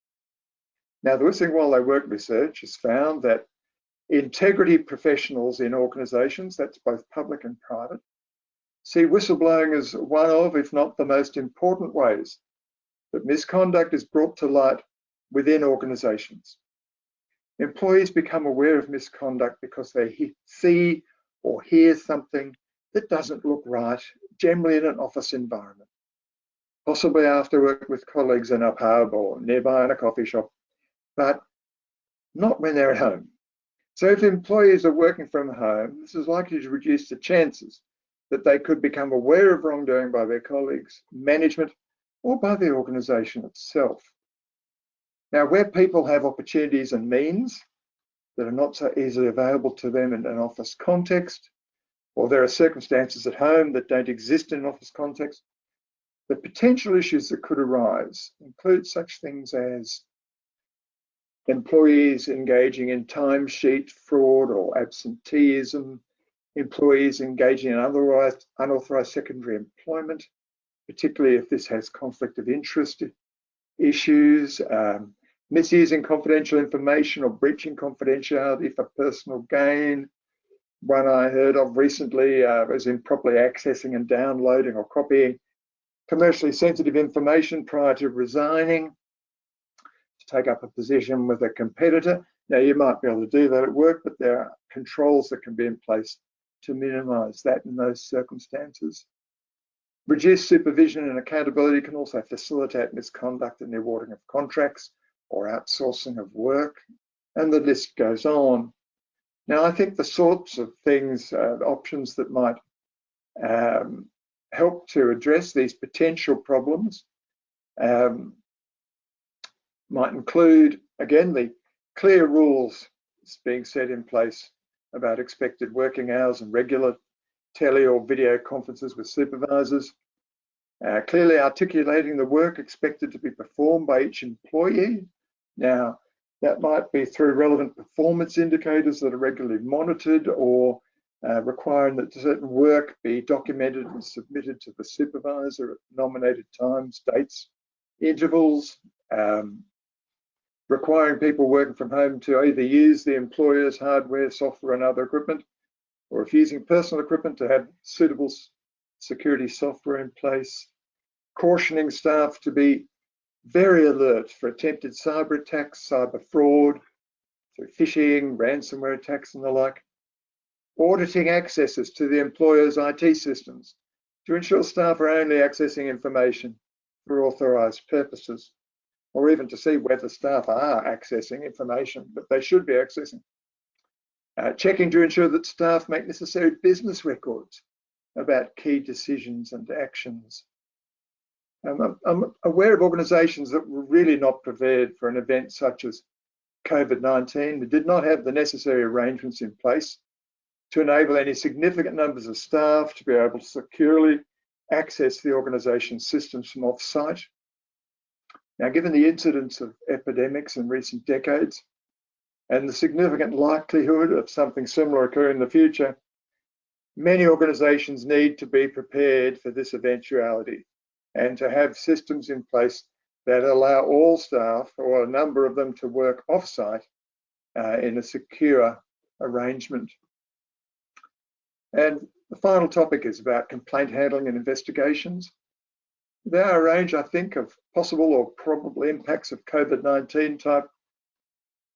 Now, the Whistling While They Work research has found that integrity professionals in organisations, that's both public and private, see whistleblowing as one of, if not the most important ways that misconduct is brought to light within organisations. Employees become aware of misconduct because they see or hear something that doesn't look right, generally in an office environment, possibly after work with colleagues in a pub or nearby in a coffee shop, but not when they're at home. So if employees are working from home, this is likely to reduce the chances that they could become aware of wrongdoing by their colleagues, management, or by the organisation itself. Now, where people have opportunities and means that are not so easily available to them in an office context, or there are circumstances at home that don't exist in an office context, the potential issues that could arise include such things as employees engaging in timesheet fraud or absenteeism, employees engaging in unauthorised secondary employment, particularly if this has conflict of interest issues, misusing confidential information or breaching confidentiality for personal gain. One I heard of recently was improperly accessing and downloading or copying commercially sensitive information prior to resigning to take up a position with a competitor. Now, you might be able to do that at work, but there are controls that can be in place to minimise that in those circumstances. Reduced supervision and accountability can also facilitate misconduct in the awarding of contracts or outsourcing of work, and the list goes on. Now, I think the sorts of things, options that might help to address these potential problems might include, again, the clear rules being set in place about expected working hours and regular tele or video conferences with supervisors, clearly articulating the work expected to be performed by each employee. Now, That might be through relevant performance indicators that are regularly monitored, or requiring that certain work be documented and submitted to the supervisor at nominated times, dates, intervals, requiring people working from home to either use the employer's hardware, software and other equipment, or if using personal equipment, to have suitable security software in place, cautioning staff to be very alert for attempted cyber attacks, cyber fraud, through phishing, ransomware attacks and the like, auditing accesses to the employer's IT systems to ensure staff are only accessing information for authorised purposes, or even to see whether staff are accessing information that they should be accessing. Checking to ensure that staff make necessary business records about key decisions and actions. I'm aware of organisations that were really not prepared for an event such as COVID-19. They did not have the necessary arrangements in place to enable any significant numbers of staff to be able to securely access the organisation's systems from off-site. Now, given the incidence of epidemics in recent decades and the significant likelihood of something similar occurring in the future, many organisations need to be prepared for this eventuality and to have systems in place that allow all staff, or a number of them, to work off-site in a secure arrangement. And the final topic is about complaint handling and investigations. There are a range, I think, of possible or probable impacts of COVID-19 type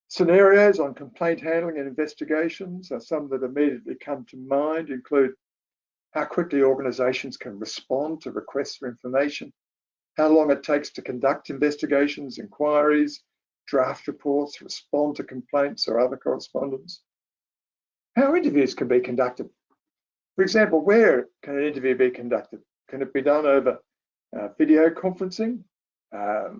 scenarios on complaint handling and investigations. Some that immediately come to mind include how quickly organisations can respond to requests for information, how long it takes to conduct investigations, inquiries, draft reports, respond to complaints or other correspondence, how interviews can be conducted. For example, where can an interview be conducted? Can it be done over video conferencing, over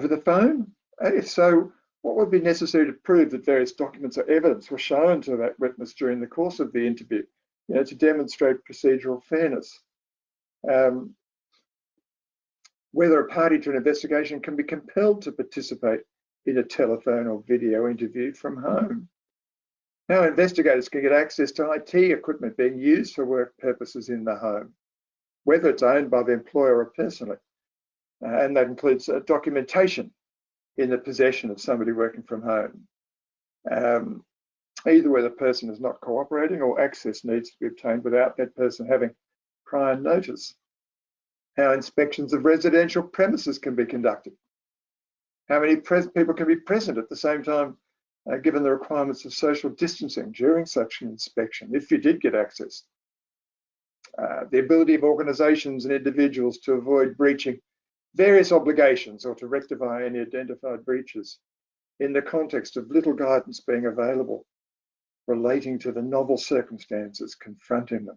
the phone? If so, what would be necessary to prove that various documents or evidence were shown to that witness during the course of the interview, to demonstrate procedural fairness? Whether a party to an investigation can be compelled to participate in a telephone or video interview from home. How investigators can get access to IT equipment being used for work purposes in the home, whether it's owned by the employer or personally. And that includes documentation in the possession of somebody working from home, either where the person is not cooperating or access needs to be obtained without that person having prior notice. How inspections of residential premises can be conducted. How many people can be present at the same time, given the requirements of social distancing during such an inspection, if you did get access. The ability of organisations and individuals to avoid breaching various obligations or to rectify any identified breaches in the context of little guidance being available relating to the novel circumstances confronting them,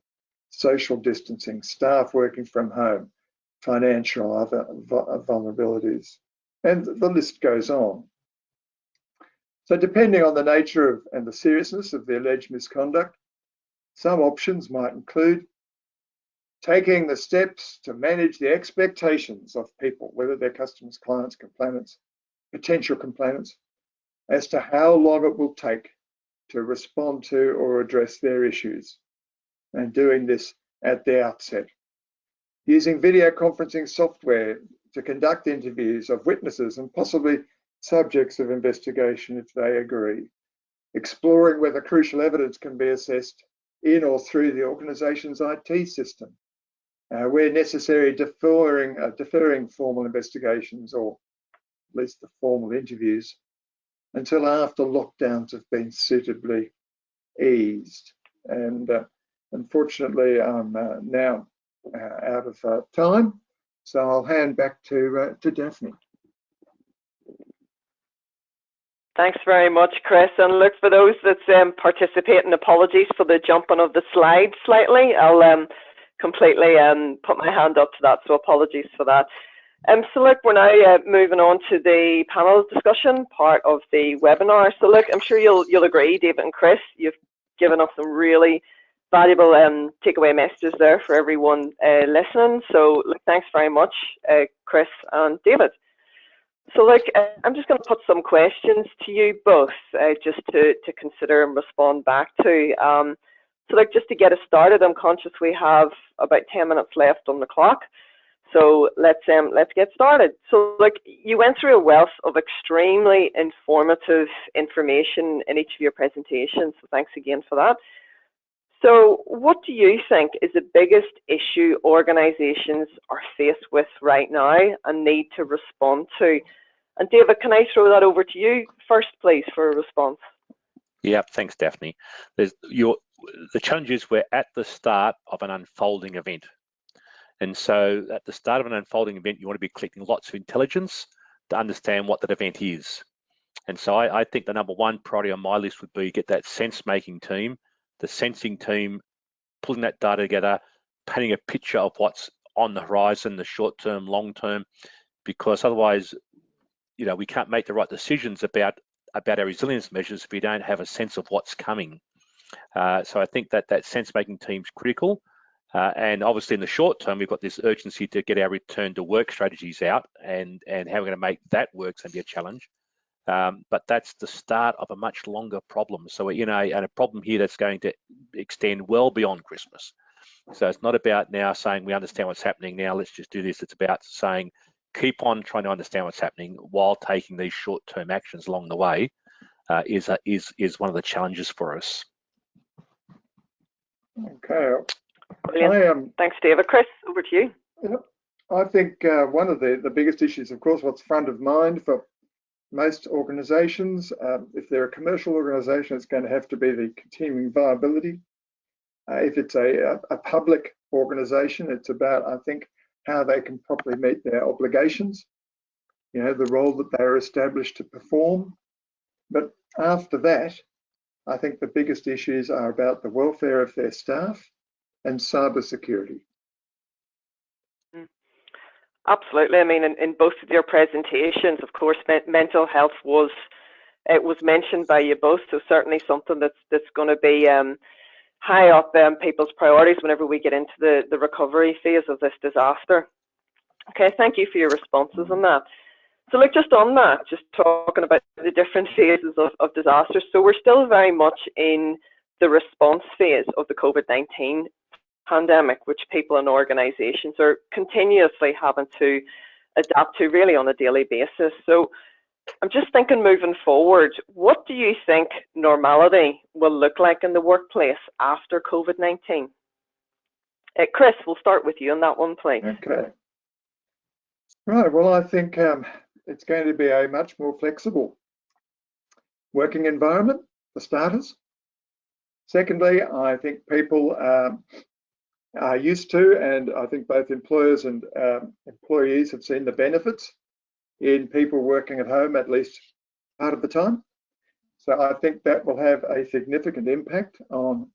social distancing, staff working from home, financial other vulnerabilities, and the list goes on. So depending on the nature of and the seriousness of the alleged misconduct, some options might include taking the steps to manage the expectations of people, whether they're customers, clients, complainants, potential complainants, as to how long it will take to respond to or address their issues, and doing this at the outset. Using video conferencing software to conduct interviews of witnesses and possibly subjects of investigation if they agree. Exploring whether crucial evidence can be assessed in or through the organisation's IT system. Where necessary, deferring formal investigations, or at least the formal interviews, until after lockdowns have been suitably eased. And unfortunately, I'm now out of time, so I'll hand back to Daphne. Thanks very much, Chris. And look, for those that's participating, apologies for the jumping of the slide slightly. I'll completely put my hand up to that, so apologies for that. So look, we're now moving on to the panel discussion part of the webinar. So look, I'm sure you'll agree, David and Chris, you've given us some really valuable takeaway messages there for everyone listening. So look, thanks very much, Chris and David. So I'm just going to put some questions to you both just to consider and respond back to. So just to get us started, I'm conscious we have about 10 minutes left on the clock. So let's get started. So you went through a wealth of extremely informative information in each of your presentations. So thanks again for that. So what do you think is the biggest issue organizations are faced with right now and need to respond to? And David, can I throw that over to you first, please, for a response? Yeah, thanks, Daphne. The challenge is we're at the start of an unfolding event. And so at the start of an unfolding event, you want to be collecting lots of intelligence to understand what that event is. And so I think the number one priority on my list would be get that sense-making team, the sensing team, pulling that data together, painting a picture of what's on the horizon, the short-term, long-term, because otherwise, we can't make the right decisions about our resilience measures if we don't have a sense of what's coming. So I think that sense-making team's critical. And obviously in the short term, we've got this urgency to get our return to work strategies out, and how we're going to make that work is going to be a challenge. But that's the start of a much longer problem. So, and a problem here that's going to extend well beyond Christmas. So it's not about now saying we understand what's happening now, let's just do this. It's about saying keep on trying to understand what's happening while taking these short-term actions along the way is one of the challenges for us. Okay. Brilliant. Thanks, David. Chris, over to you. I think one of the biggest issues, of course, what's front of mind for most organizations, if they're a commercial organization, it's going to have to be the continuing viability. If it's a public organization, it's about, I think, how they can properly meet their obligations, the role that they are established to perform. But after that, I think the biggest issues are about the welfare of their staff and cybersecurity. Absolutely. I mean, in both of your presentations, of course, mental health was mentioned by you both. So certainly something that's going to be high up people's priorities whenever we get into the recovery phase of this disaster. Okay, thank you for your responses on that. So just on that, just talking about the different phases of disasters. So we're still very much in the response phase of the COVID-19 pandemic, which people and organizations are continuously having to adapt to really on a daily basis. So I'm just thinking moving forward, what do you think normality will look like in the workplace after COVID-19? Chris, we'll start with you on that one, please. Okay. Right, well, I think it's going to be a much more flexible working environment, for starters. Secondly, I think people are used to, and I think both employers and employees have seen the benefits in people working at home at least part of the time. So I think that will have a significant impact on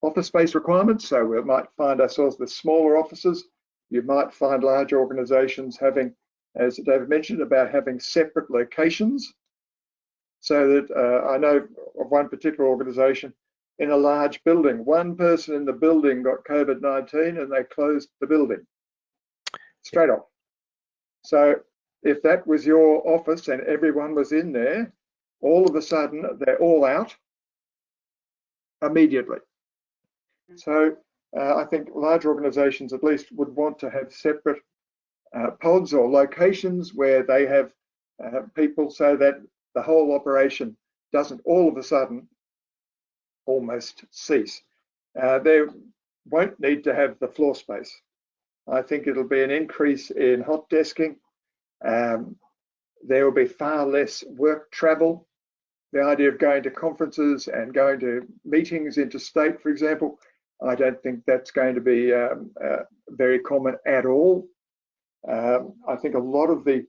office space requirements. So we might find ourselves with smaller offices. You might find large organizations having, as David mentioned, about having separate locations. So that I know of one particular organization in a large building, one person in the building got COVID-19 and they closed the building straight off. So if that was your office and everyone was in there, all of a sudden they're all out immediately. So I think large organizations at least would want to have separate pods or locations where they have people so that the whole operation doesn't all of a sudden almost cease. They won't need to have the floor space. I think it'll be an increase in hot desking. There will be far less work travel. The idea of going to conferences and going to meetings interstate, for example, I don't think that's going to be very common at all. I think a lot of the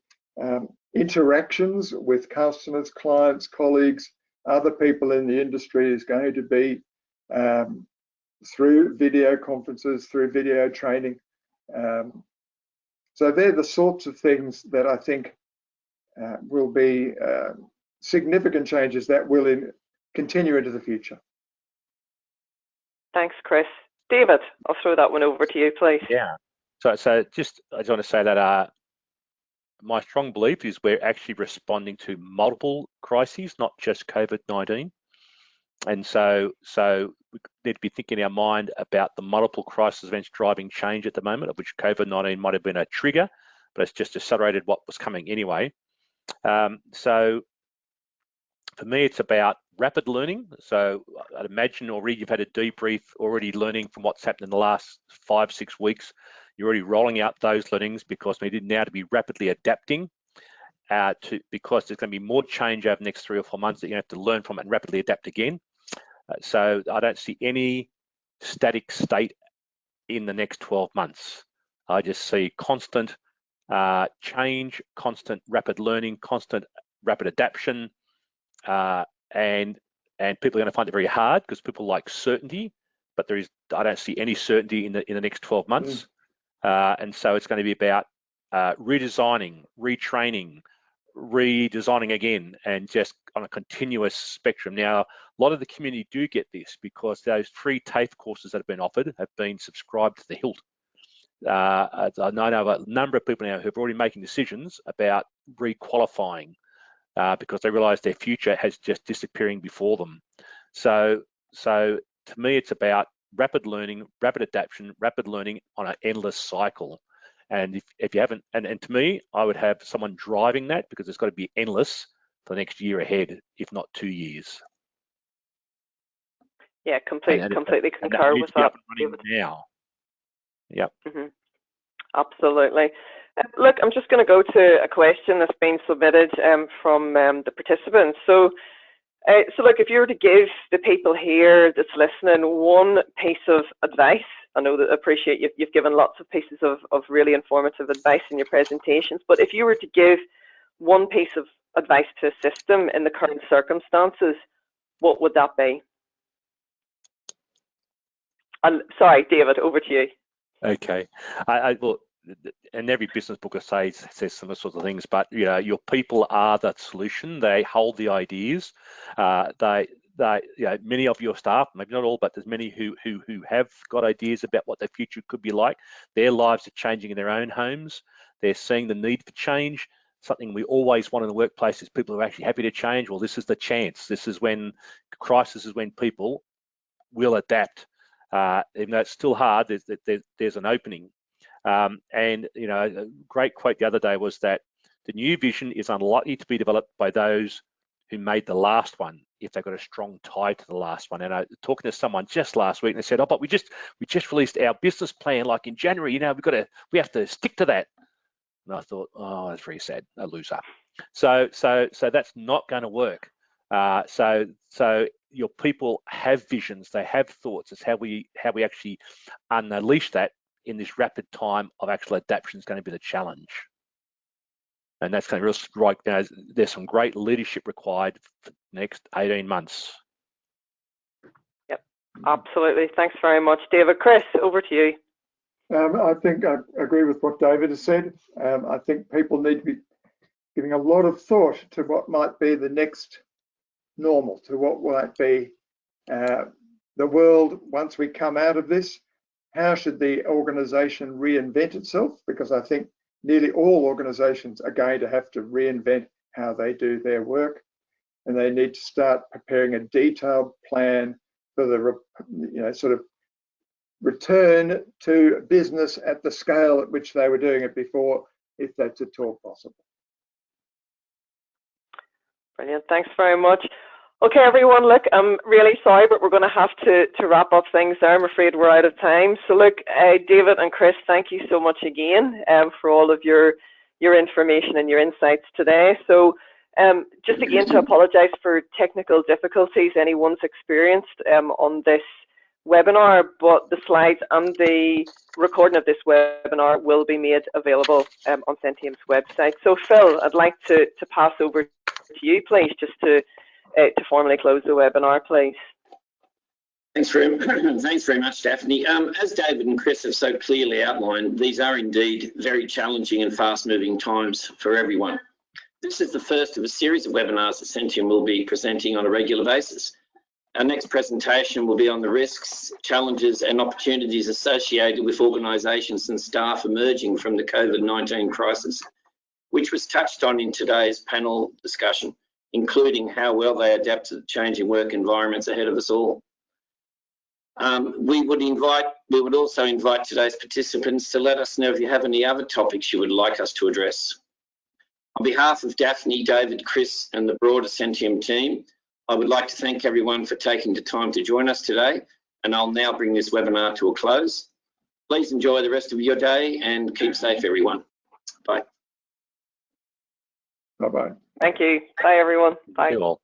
interactions with customers, clients, colleagues, other people in the industry is going to be through video conferences, through video training. So they're the sorts of things that I think will be significant changes that will continue into the future. Thanks, Chris. David, I'll throw that one over to you, please. Yeah. So just I just want to say that my strong belief is we're actually responding to multiple crises, not just COVID-19. And so we need to be thinking in our mind about the multiple crisis events driving change at the moment, of which COVID-19 might have been a trigger, but it's just accelerated what was coming anyway. So for me, it's about rapid learning. So I'd imagine already you've had a debrief, already learning from what's happened in the last 5-6 weeks. You're already rolling out those learnings because we need now to be rapidly adapting because there's going to be more change over the next 3 or 4 months that you have to learn from and rapidly adapt again. So I don't see any static state in the next 12 months. I just see constant change, constant rapid learning, constant rapid adaptation, and people are going to find it very hard because people like certainty, but I don't see any certainty in the next 12 months. And so it's going to be about redesigning, retraining, redesigning again, and just on a continuous spectrum. Now, a lot of the community do get this because those free TAFE courses that have been offered have been subscribed to the hilt. I know of a number of people now who are already making decisions about requalifying because they realise their future has just disappearing before them. So to me, it's about rapid learning, rapid adaptation, rapid learning on an endless cycle. And if you haven't, and to me, I would have someone driving that because it's got to be endless for the next year ahead, if not 2 years. Yeah, completely concur with that. Now. Yep. Absolutely. Look, I'm just going to go to a question that's been submitted from the participants. So look, if you were to give the people here that's listening one piece of advice, I know that I appreciate you've given lots of pieces of really informative advice in your presentations, but if you were to give one piece of advice to a system in the current circumstances, what would that be? Sorry, David, over to you. Okay. Well, and every business book says some sorts of things, but your people are that solution. They hold the ideas. Many of your staff, maybe not all, but there's many who have got ideas about what their future could be like. Their lives are changing in their own homes. They're seeing the need for change. Something we always want in the workplace is people who are actually happy to change. Well, this is the chance. This is when crisis is when people will adapt. Even though it's still hard, there's an opening. And a great quote the other day was that the new vision is unlikely to be developed by those who made the last one if they've got a strong tie to the last one. And I was talking to someone just last week and they said, oh, but we just released our business plan like in January, we have to stick to that. And I thought, oh, that's very sad, a loser. So that's not going to work. So your people have visions, they have thoughts. It's how we actually unleash that in this rapid time of actual adaptation is going to be the challenge. And that's going to really strike. There's some great leadership required for the next 18 months. Yep, absolutely. Thanks very much, David. Chris, over to you. I think I agree with what David has said. I think people need to be giving a lot of thought to what might be the next normal, to what might be the world once we come out of this. How should the organisation reinvent itself? Because I think nearly all organisations are going to have to reinvent how they do their work, and they need to start preparing a detailed plan for the sort of return to business at the scale at which they were doing it before, if that's at all possible. Brilliant. Thanks very much. Okay, everyone, look, I'm really sorry, but we're going to have to wrap up things there. I'm afraid we're out of time. So look, David and Chris, thank you so much again for all of your information and your insights today. So just again to apologise for technical difficulties anyone's experienced on this webinar, but the slides and the recording of this webinar will be made available on Centium's website. So Phil, I'd like to pass over to you, please, just to formally close the webinar, please. Thanks very much, Daphne. As David and Chris have so clearly outlined, these are indeed very challenging and fast-moving times for everyone. This is the first of a series of webinars that Centium will be presenting on a regular basis. Our next presentation will be on the risks, challenges and opportunities associated with organisations and staff emerging from the COVID-19 crisis. which was touched on in today's panel discussion, including how well they adapt to the changing work environments ahead of us all. We would also invite today's participants to let us know if you have any other topics you would like us to address. On behalf of Daphne, David, Chris and the broader Centium team, I would like to thank everyone for taking the time to join us today, and I'll now bring this webinar to a close. Please enjoy the rest of your day and keep safe, everyone. Bye. Bye-bye. Thank you. Bye, everyone. Bye. Thank you all.